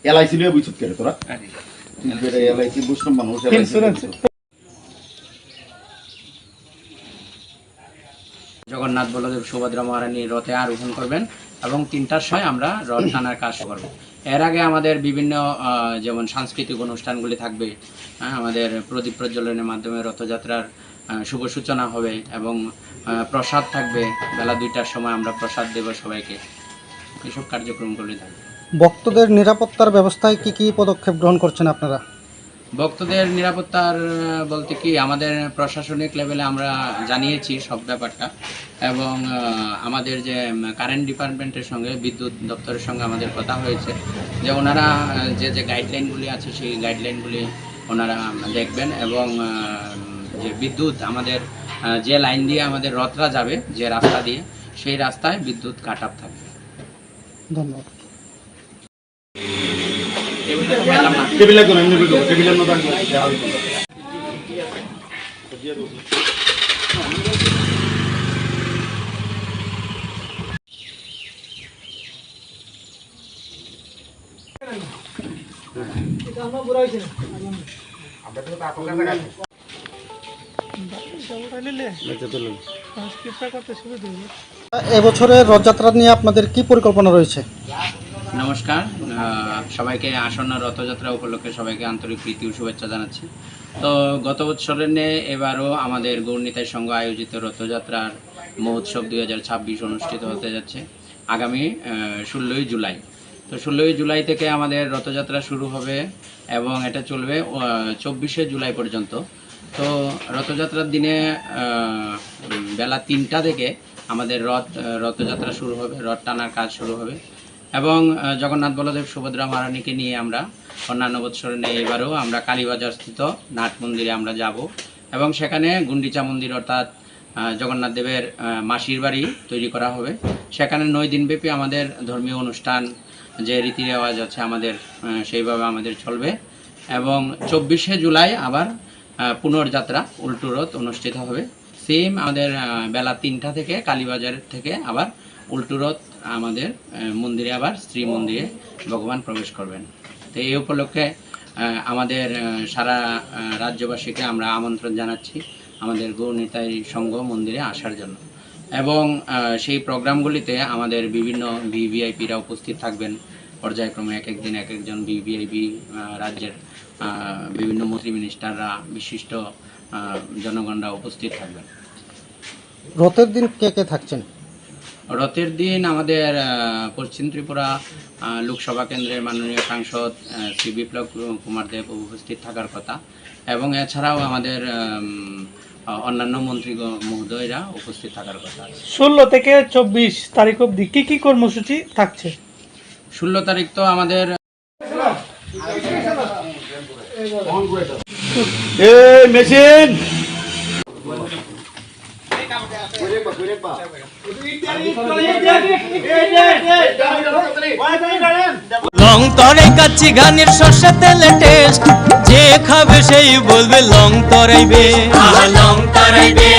LIC নিয়ে বুঝছিস কেন তোরা? এলআইসি বুঝলাম মানুষ জগন্নাথ বলদেব সুভদ্রা মহারানী রথে আরোহণ করবেন এবং 3টার সময় আমরা রথ টানার কাজ করব। এর আগে আমাদের বিভিন্ন যেমন সাংস্কৃতিক অনুষ্ঠানগুলি থাকবে, আমাদের প্রদীপ প্রজ্বলনের মাধ্যমে রথযাত্রার শুভ সূচনা হবে এবং প্রসাদ থাকবে। বেলা 2টার সময় আমরা প্রসাদ দেব সবাইকে। এসব কার্যক্রমগুলি থাকবে। ভক্তদের নিরাপত্তার ব্যবস্থায় কি কি পদক্ষেপ গ্রহণ করছেন আপনারা? ভক্তদের নিরাপত্তার বলতে কি, আমাদের প্রশাসনিক লেভেলে আমরা জানিয়েছি সব ব্যাপারটা এবং আমাদের যে কারেন্ট ডিপার্টমেন্টের সঙ্গে, বিদ্যুৎ দপ্তরের সঙ্গে আমাদের কথা হয়েছে যে ওনারা যে গাইডলাইনগুলি আছে সেই গাইডলাইনগুলি ওনারা দেখবেন এবং যে বিদ্যুৎ আমাদের যে লাইন দিয়ে আমাদের রথরা যাবে, যে রাস্তা দিয়ে, সেই রাস্তায় বিদ্যুৎ কাট আপ থাকবে। ধন্যবাদ। এবছরের রথযাত্রা নিয়ে আপনাদের কি পরিকল্পনা রয়েছে? নমস্কার, সবাইকে আসন্ন রথযাত্রা উপলক্ষে সবাইকে আন্তরিক প্রীতি ও শুভেচ্ছা জানাচ্ছি। তো গত বছরের নিয়ে এবারও আমাদের গৌরনীতাই সংঘ আয়োজিত রথযাত্রার মহোৎসব 2026 অনুষ্ঠিত হতে যাচ্ছে আগামী 16ই জুলাই। তো 16ই জুলাই থেকে আমাদের রথযাত্রা শুরু হবে এবং এটা চলবে 24শে জুলাই পর্যন্ত। তো রথযাত্রার দিনে বেলা 3টা থেকে আমাদের রথযাত্রা শুরু হবে, রথ টানার কাজ শুরু হবে এবং জগন্নাথ বলদেব সুভদ্রা মহারানীকে নিয়ে আমরা অন্যান্য বৎসর নিয়ে এবারও আমরা কালীবাজার স্থিত নাট মন্দিরে আমরা যাব এবং সেখানে গুন্ডিচা মন্দির অর্থাৎ জগন্নাথ দেবের মাসির বাড়ি তৈরি করা হবে। সেখানে 9 দিনব্যাপী আমাদের ধর্মীয় অনুষ্ঠান, যে রীতি রেওয়াজ আছে আমাদের, সেইভাবে আমাদের চলবে এবং 24শে জুলাই আবার পুনর্যাত্রা উল্টো রথ অনুষ্ঠিত হবে। সেম আমাদের বেলা 3টা থেকে কালীবাজার থেকে আবার উল্টো রথ আমাদের মন্দিরে, আবার শ্রী মন্দিরে ভগবান প্রবেশ করবেন। তো এই উপলক্ষে আমাদের সারা রাজ্যবাসীকে আমরা আমন্ত্রণ জানাচ্ছি আমাদের গৌরনীতাই সংঘ মন্দিরে আসার জন্য এবং সেই প্রোগ্রামগুলিতে আমাদের বিভিন্ন ভিভিআইপিরা উপস্থিত থাকবেন। পর্যায়ক্রমে এক একদিন এক একজন ভিভিআইপি, রাজ্যের বিভিন্ন মন্ত্রী মিনিস্টাররা, বিশিষ্ট জনগণরা উপস্থিত থাকবেন। রথের দিন কে কে থাকছেন? রথের দিন আমাদের পশ্চিম ত্রিপুরা লোকসভা কেন্দ্রের মাননীয় সাংসদ শ্রী বিপ্লব কুমার দেব উপস্থিত থাকার কথা এবং এছাড়াও আমাদের অন্যান্য মন্ত্রী মহোদয়রা উপস্থিত থাকার কথা। 16 থেকে 24 তারিখ অবধি কি কি কর্মসূচি থাকছে? 16 তারিখ তো আমাদের মেশিন লং তরাই কাচ্চি ঘানির সর্ষে তেলে টেস্ট, যে খাবে সেই বলবে লং তরাইবে, লং তরাইবে।